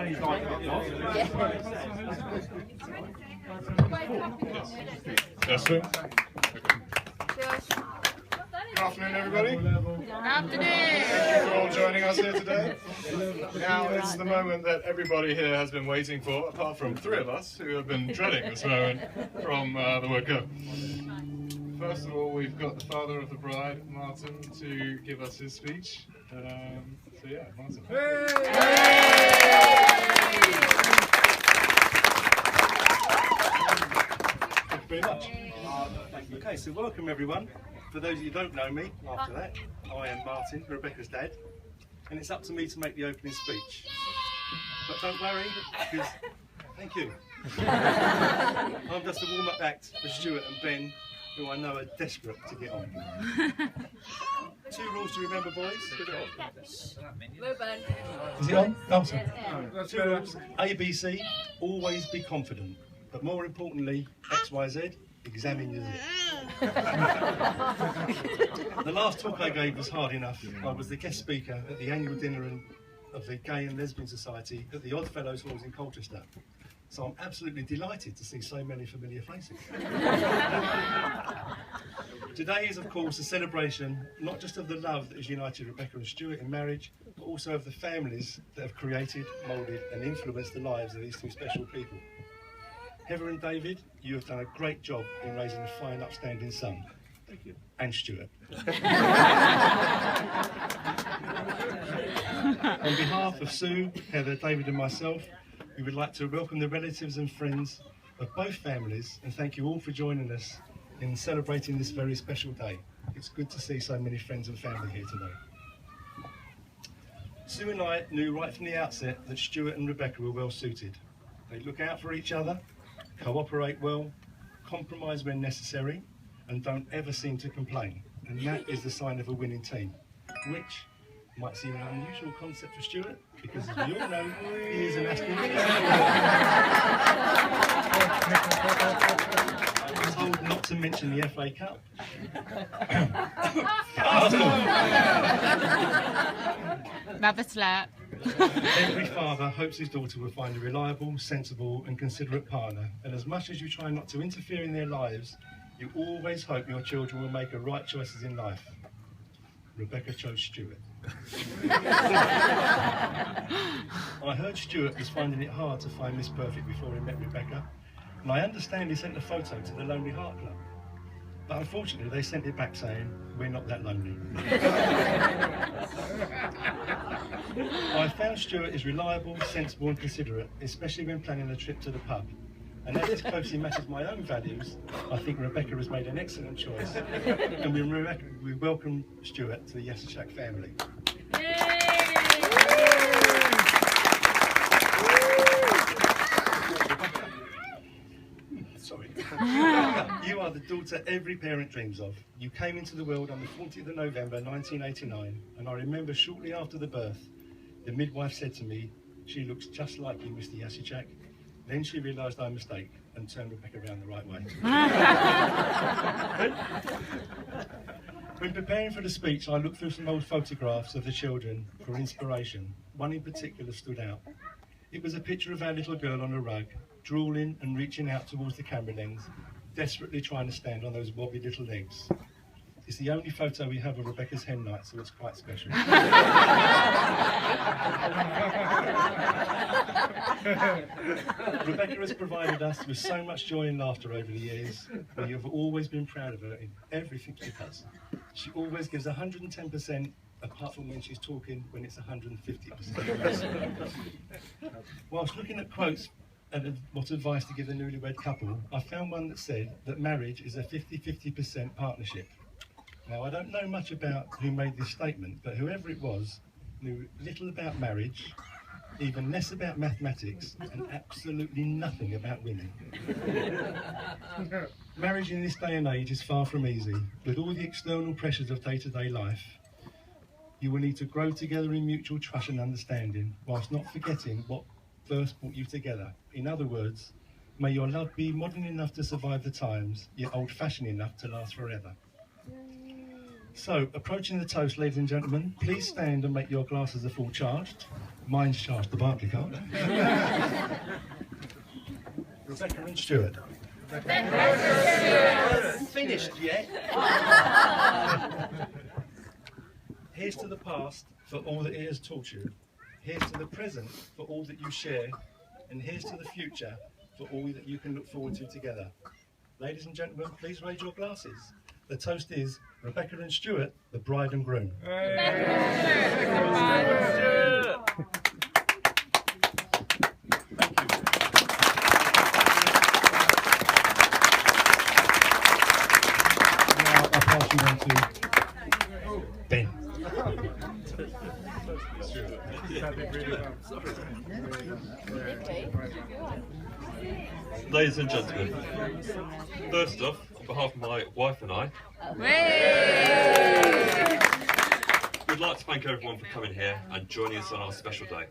Yes, sir. Good afternoon, everybody. Good afternoon. Thank you for all joining us here today. Now it's the moment that everybody here has been waiting for, apart from 3 of us who have been dreading this moment from the word go. First of all, we've got the father of the bride, Martin, to give us his speech. So yeah, Martin. Thank you very much. Okay, so welcome everyone. For those of you who don't know me, after that, I am Martin, Rebecca's dad, and it's up to me to make the opening speech. But don't worry, because thank you. I'm just a warm-up act for Stuart and Ben, who I know are desperate to get on. 2 rules to remember, boys. Get it on. Is it on? Oh, sorry. 2 rules. A, B, C. Always be confident. But more importantly, X, Y, Z. Examine your zip. The last talk I gave was hard enough. I was the guest speaker at the annual dinner of the Gay and Lesbian Society at the Odd Fellows Halls in Colchester. So I'm absolutely delighted to see so many familiar faces. Today is, of course, a celebration not just of the love that has united Rebecca and Stuart in marriage, but also of the families that have created, moulded and influenced the lives of these 2 special people. Heather and David, you have done a great job in raising a fine, upstanding son. Thank you. And Stuart. On behalf of Sue, Heather, David and myself, we would like to welcome the relatives and friends of both families and thank you all for joining us in celebrating this very special day. It's good to see so many friends and family here today. Sue and I knew right from the outset that Stuart and Rebecca were well suited. They look out for each other, cooperate well, compromise when necessary, and don't ever seem to complain. And that is the sign of a winning team, which might seem an unusual concept for Stuart, because as we all know, he is an Aston Villa. I was told not to mention the FA Cup. Another slap. Every father hopes his daughter will find a reliable, sensible and considerate partner, and as much as you try not to interfere in their lives, you always hope your children will make the right choices in life. Rebecca chose Stuart. I heard Stuart was finding it hard to find Miss Perfect before he met Rebecca, and I understand he sent a photo to the Lonely Heart Club. But unfortunately they sent it back saying, we're not that lonely. I found Stuart is reliable, sensible and considerate, especially when planning a trip to the pub. And as this closely matches my own values, I think Rebecca has made an excellent choice. And we welcome Stuart to the Yasachak family. Sorry. You are the daughter every parent dreams of. You came into the world on the 40th of November 1989, and I remember shortly after the birth, the midwife said to me, "She looks just like you, Mr. Yasachak." Then she realised our mistake and turned Rebecca around the right way. When preparing for the speech, I looked through some old photographs of the children for inspiration. One in particular stood out. It was a picture of our little girl on a rug, drooling and reaching out towards the camera lens, desperately trying to stand on those wobbly little legs. It's the only photo we have of Rebecca's hen night, so it's quite special. Rebecca has provided us with so much joy and laughter over the years. We have always been proud of her in everything she does. She always gives 110%, apart from when she's talking, when it's 150%. Whilst looking at quotes and what advice to give a newlywed couple, I found one that said that marriage is a 50-50% partnership. Now, I don't know much about who made this statement, but whoever it was knew little about marriage, even less about mathematics, and absolutely nothing about women. Marriage in this day and age is far from easy. With all the external pressures of day-to-day life, you will need to grow together in mutual trust and understanding, whilst not forgetting what first brought you together. In other words, may your love be modern enough to survive the times, yet old-fashioned enough to last forever. So, approaching the toast, ladies and gentlemen, please stand and make your glasses a full charged. Mine's charged, the Barclay card. Rebecca and Stuart. Finished yet? Here's to the past for all that it has taught you. Here's to the present for all that you share. And here's to the future for all that you can look forward to together. Ladies and gentlemen, please raise your glasses. The toast is Rebecca and Stuart, the bride and groom. Ben. Ladies and gentlemen, first off, on behalf of my wife and I, we'd like to thank everyone for coming here and joining us on our special day.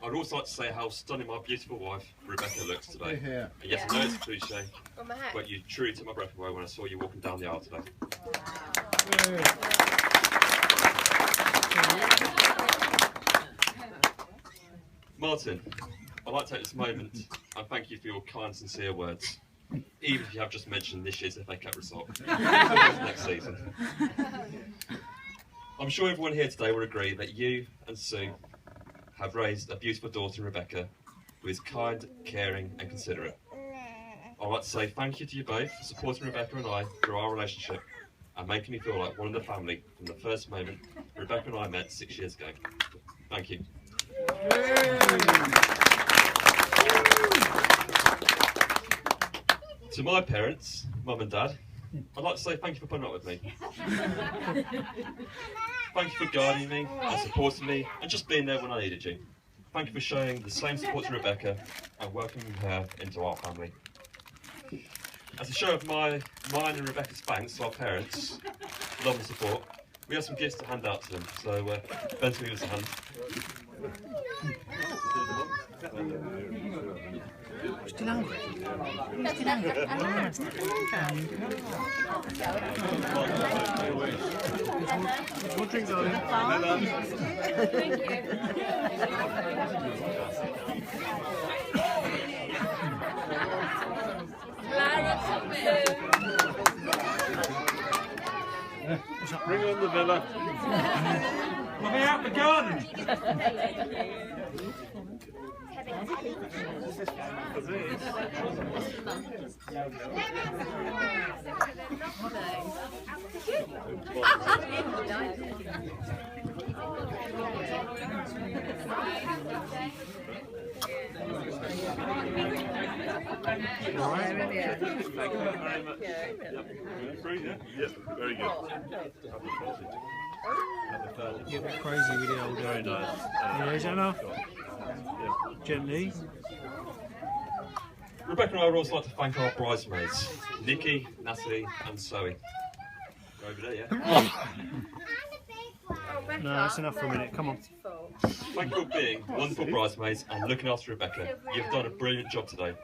I'd also like to say how stunning my beautiful wife, Rebecca, looks today. And yes, I know it's a cliche, but you truly took my breath away when I saw you walking down the aisle today. Martin, I'd like to take this moment and thank you for your kind, sincere words, even if you have just mentioned this year's FA Cup result next season. I'm sure everyone here today will agree that you and Sue have raised a beautiful daughter, Rebecca, who is kind, caring and considerate. I'd like to say thank you to you both for supporting Rebecca and I through our relationship and making me feel like one of the family from the first moment Rebecca and I met 6 years ago. Thank you. To my parents, Mum and Dad, I'd like to say thank you for putting up with me. Thank you for guiding me and supporting me and just being there when I needed you. Thank you for showing the same support to Rebecca and welcoming her into our family. As a show of mine and Rebecca's thanks to our parents, love and support, we have some gifts to hand out to them. So, Ben, to give us a hand. Still hungry? Still hungry? What drinks are there? Bring on the villa. I'll be out the garden. Yep, very good. Get a bit crazy with the old Very nice. Yeah, is that enough? Gently. Rebecca and I would also like to thank our bridesmaids, Nikki, Natalie and Zoe. Go over there, yeah? No, that's enough for a minute. Come on. Thank you for being wonderful bridesmaids and looking after Rebecca. You've done a brilliant job today.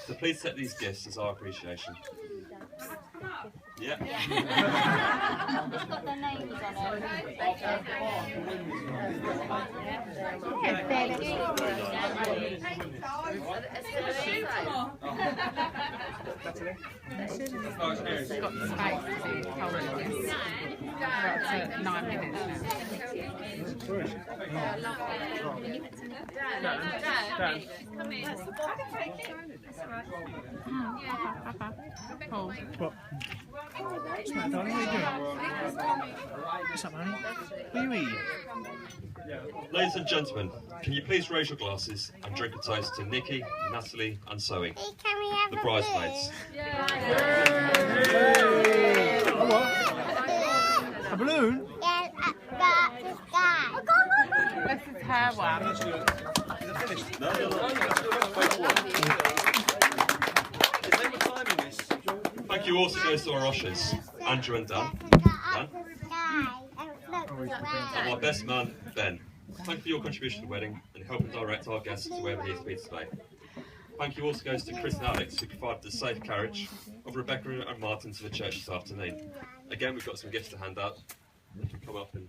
So please set these gifts as our appreciation. Yeah. It's got their names on It's got the space to be cold. We're up to 9 minutes now. Paul. What? What's that, darling? What are you doing? What's up, honey? What are you eating? Ladies and gentlemen, can you please raise your glasses and drink a toast to Nikki, Natalie and Zoe, the bridesmaids. A what? A balloon? This is her one. Thank you also goes to our ushers, Andrew and Dan, and our best man, Ben. Thank you for your contribution to the wedding and helping direct our guests to where they need to be today. Thank you also goes to Chris and Alex, who provided the safe carriage of Rebecca and Martin to the church this afternoon. Again, we've got some gifts to hand out. You can come up and...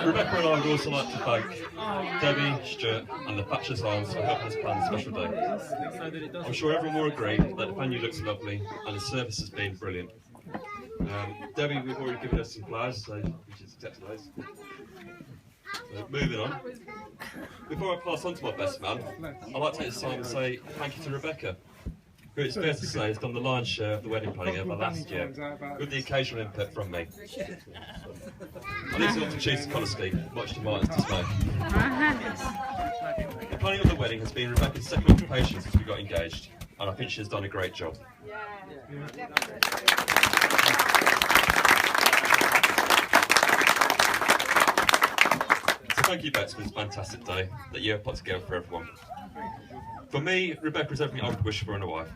Rebecca and I would also like to thank Debbie, Stuart and the Bachelor's Arms for helping us plan the special day. I'm sure everyone will agree that the venue looks lovely and the service has been brilliant. Debbie, we've already given us some flowers, so we should accept those. So, moving on. Before I pass on to my best man, I'd like to take this time and say thank you to Rebecca, who it's fair to say has done the lion's share of the wedding planning over last year, with the occasional input from me. I need to choose the colour scheme, much to Martin's dismay. The planning of the wedding has been Rebecca's second occupation since we got engaged, and I think she has done a great job. So thank you, Bex, for this fantastic day that you have put together for everyone. For me, Rebecca is everything I would wish for in a wife.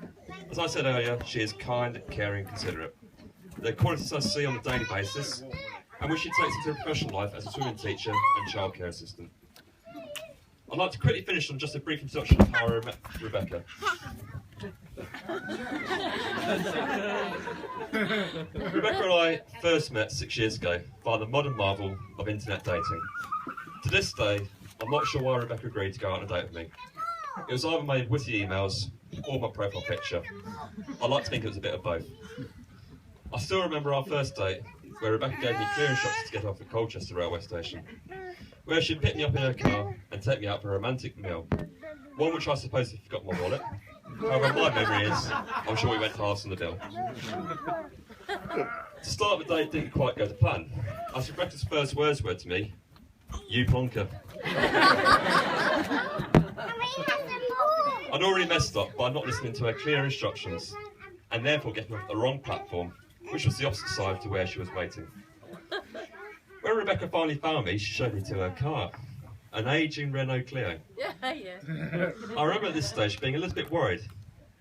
As I said earlier, she is kind, caring, considerate. They're qualities I see on a daily basis, and which she takes into her professional life as a swimming teacher and childcare assistant. I'd like to quickly finish on just a brief introduction of how I met Rebecca. Rebecca and I first met 6 years ago via the modern marvel of internet dating. To this day, I'm not sure why Rebecca agreed to go out on a date with me. It was either my witty emails or my profile picture. I like to think it was a bit of both. I still remember our first date, where Rebecca gave me clear instructions to get off at Colchester railway station, where she'd pick me up in her car and take me out for a romantic meal, one which I supposedly forgot my wallet. However, my memory is, I'm sure we went halves on the bill. To start the date didn't quite go to plan, as Rebecca's first words were to me, "You plonker." I'd already messed up by not listening to her clear instructions, and therefore getting off the wrong platform, which was the opposite side to where she was waiting. When Rebecca finally found me, she showed me to her car, an ageing Renault Clio. I remember at this stage being a little bit worried,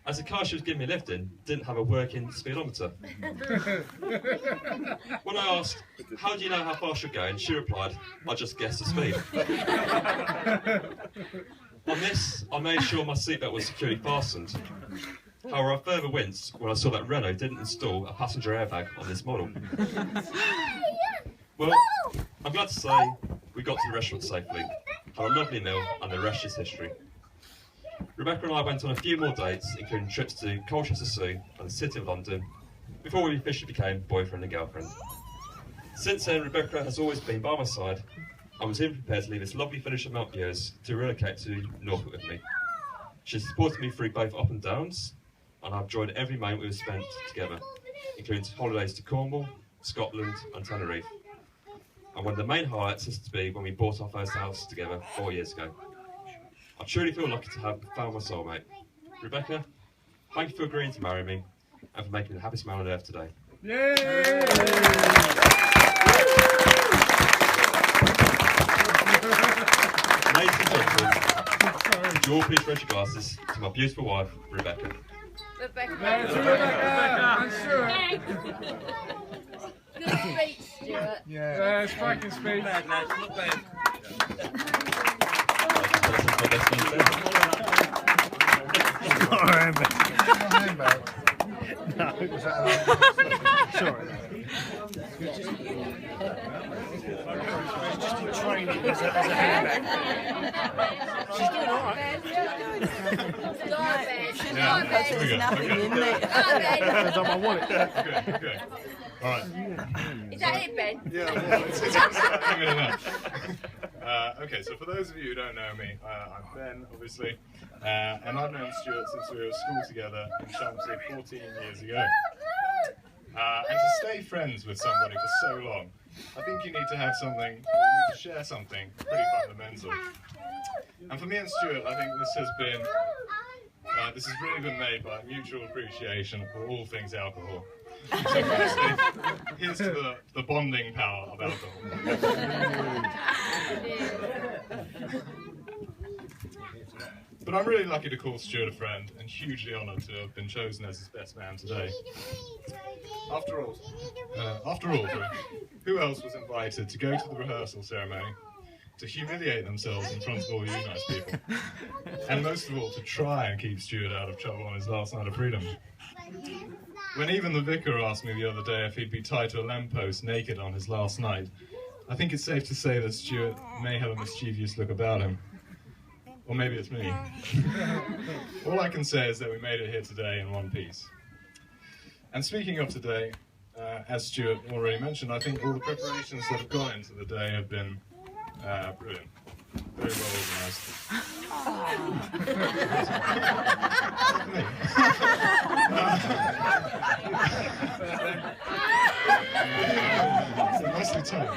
as the car she was giving me a lift in didn't have a working speedometer. When I asked, "How do you know how fast you're going?" she replied, "I just guessed the speed." On this, I made sure my seatbelt was securely fastened. However, I further winced when I saw that Renault didn't install a passenger airbag on this model. Well, I'm glad to say we got to the restaurant safely, had a lovely meal, and the rest is history. Rebecca and I went on a few more dates, including trips to Colchester Zoo and the City of London, before we officially became boyfriend and girlfriend. Since then, Rebecca has always been by my side, and was even prepared to leave this lovely village of Mount Muirs to relocate to Norfolk with me. She supported me through both up and downs, and I've enjoyed every moment we've spent together, including holidays to Cornwall, Scotland and Tenerife. And one of the main highlights has to be when we bought our first house together 4 years ago. I truly feel lucky to have found my soulmate. Rebecca, thank you for agreeing to marry me and for making me the happiest man on earth today. Yay! Ladies and gentlemen, would you all please raise your glasses to my beautiful wife, Rebecca. Rebecca. And Stuart. Good speech, Stuart. Yeah, it's cracking speech. Not bad. No, it was sorry. She's just in training as a handbag. She's doing all right. There's nothing in there. That's on my wallet. Okay. All right. Is that it, Ben? Yeah, well, it's exactly enough. Okay, so for those of you who don't know me, I'm Ben, obviously, and I've known Stuart since we were at school together in Chelmsford 14 years ago. And to stay friends with somebody for so long, I think you need to have something, you need to share something pretty fundamental. And for me and Stuart, I think this has really been made by mutual appreciation for all things alcohol. So firstly, here's to the bonding power of alcohol. But I'm really lucky to call Stuart a friend, and hugely honoured to have been chosen as his best man today. After all, who else was invited to go to the rehearsal ceremony, to humiliate themselves in front of all you nice people, and most of all, to try and keep Stuart out of trouble on his last night of freedom? When even the vicar asked me the other day if he'd be tied to a lamppost naked on his last night, I think it's safe to say that Stuart may have a mischievous look about him. Or maybe it's me. All I can say is that we made it here today in one piece. And speaking of today, as Stuart already mentioned, I think all the preparations that have gone into the day have been brilliant. Very well organised. Nicely timed.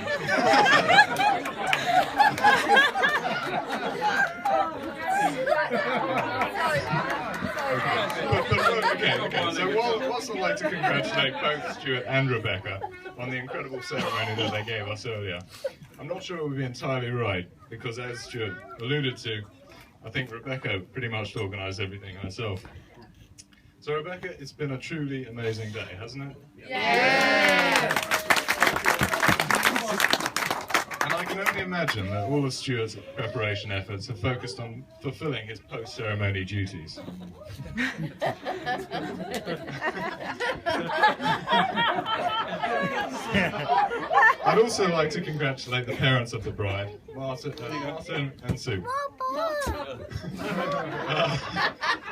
Okay. So whilst I'd like to congratulate both Stuart and Rebecca on the incredible ceremony that they gave us earlier, I'm not sure it would be entirely right, because as Stuart alluded to, I think Rebecca pretty much organised everything herself. So Rebecca, it's been a truly amazing day, hasn't it? Yeah! And I can only imagine that all of Stuart's preparation efforts have focused on fulfilling his post-ceremony duties. I'd also like to congratulate the parents of the bride, Martin and Sue,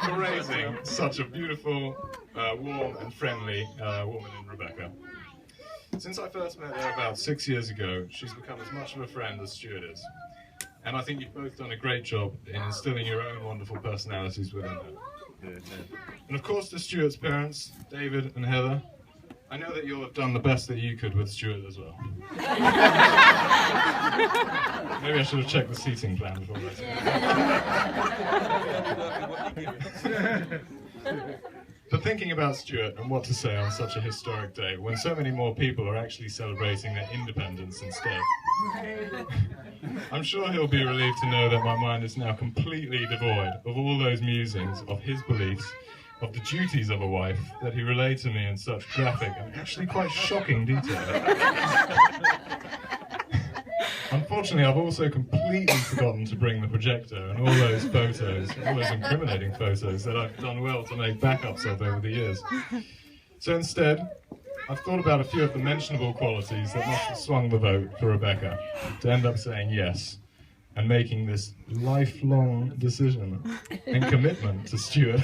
for raising such a beautiful, warm and friendly woman in Rebecca. Since I first met her about 6 years ago, she's become as much of a friend as Stuart is. And I think you've both done a great job in instilling your own wonderful personalities within her. And of course to Stuart's parents, David and Heather, I know that you'll have done the best that you could with Stuart as well. Maybe I should have checked the seating plan before that. But thinking about Stuart and what to say on such a historic day, when so many more people are actually celebrating their independence instead, I'm sure he'll be relieved to know that my mind is now completely devoid of all those musings of his beliefs, of the duties of a wife, that he relayed to me in such graphic and actually quite shocking detail. Unfortunately, I've also completely forgotten to bring the projector and all those photos, all those incriminating photos that I've done well to make backups of over the years. So instead, I've thought about a few of the mentionable qualities that must have swung the vote for Rebecca to end up saying yes and making this lifelong decision and commitment to Stuart.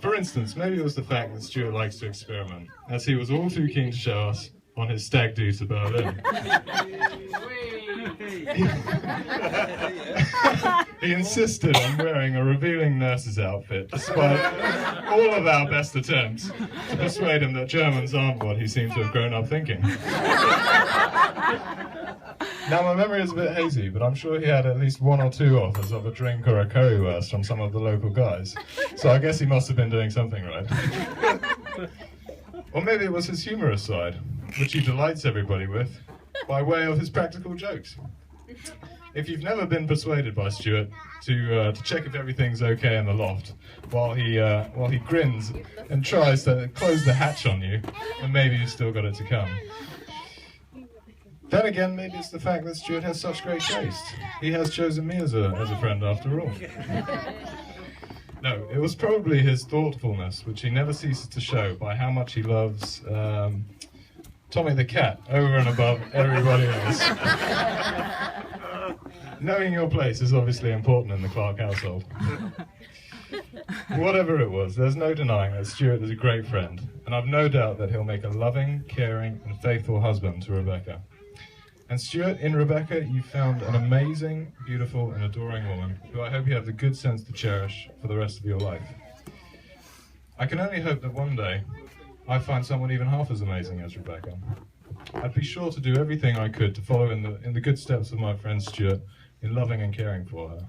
For instance, maybe it was the fact that Stuart likes to experiment, as he was all too keen to show us on his stag do to Berlin. He insisted on wearing a revealing nurse's outfit, despite all of our best attempts to persuade him that Germans aren't what he seemed to have grown up thinking. Now, my memory is a bit hazy, but I'm sure he had at least 1 or 2 offers of a drink or a currywurst from some of the local guys. So I guess he must have been doing something right. Or maybe it was his humorous side, which he delights everybody with, by way of his practical jokes. If you've never been persuaded by Stuart to check if everything's okay in the loft, while he grins and tries to close the hatch on you, then maybe you've still got it to come. Then again, maybe it's the fact that Stuart has such great taste. He has chosen me as a friend after all. No, it was probably his thoughtfulness, which he never ceases to show by how much he loves Tommy the cat over and above everybody else. Knowing your place is obviously important in the Clarke household. Whatever it was, there's no denying that Stuart is a great friend, and I've no doubt that he'll make a loving, caring, and faithful husband to Rebecca. And Stuart, in Rebecca, you found an amazing, beautiful, and adoring woman who I hope you have the good sense to cherish for the rest of your life. I can only hope that one day I find someone even half as amazing as Rebecca. I'd be sure to do everything I could to follow in the good steps of my friend Stuart in loving and caring for her.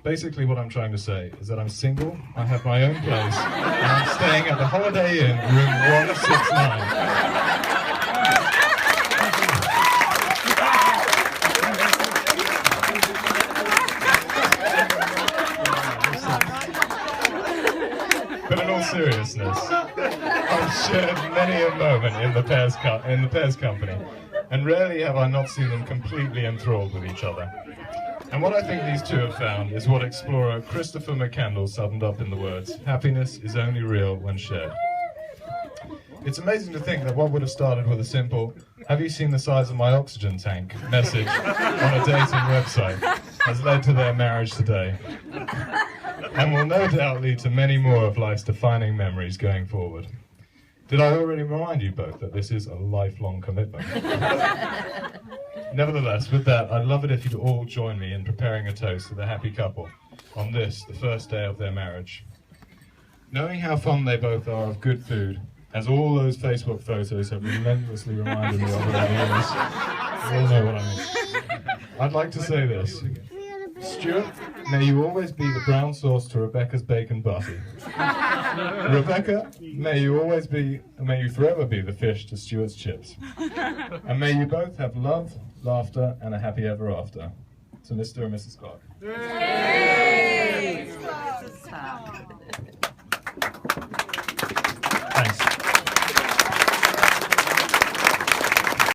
Basically what I'm trying to say is that I'm single, I have my own place, and I'm staying at the Holiday Inn, room 169. But in all seriousness, I've shared many a moment in the pair's company, and rarely have I not seen them completely enthralled with each other. And what I think these two have found is what explorer Christopher McCandless summed up in the words, "Happiness is only real when shared." It's amazing to think that what would have started with a simple, "Have you seen the size of my oxygen tank?" message on a dating website has led to their marriage today, and will no doubt lead to many more of life's defining memories going forward. Did I already remind you both that this is a lifelong commitment? Nevertheless, with that, I'd love it if you'd all join me in preparing a toast to the happy couple on this, the first day of their marriage. Knowing how fond they both are of good food, as all those Facebook photos have relentlessly reminded me of over the years, you all know what I mean. I'd like to say this. Stuart, may you always be the brown sauce to Rebecca's bacon butty. Rebecca, may you forever be the fish to Stuart's chips. And may you both have love, laughter, and a happy ever after. To Mr. and Mrs. Clarke.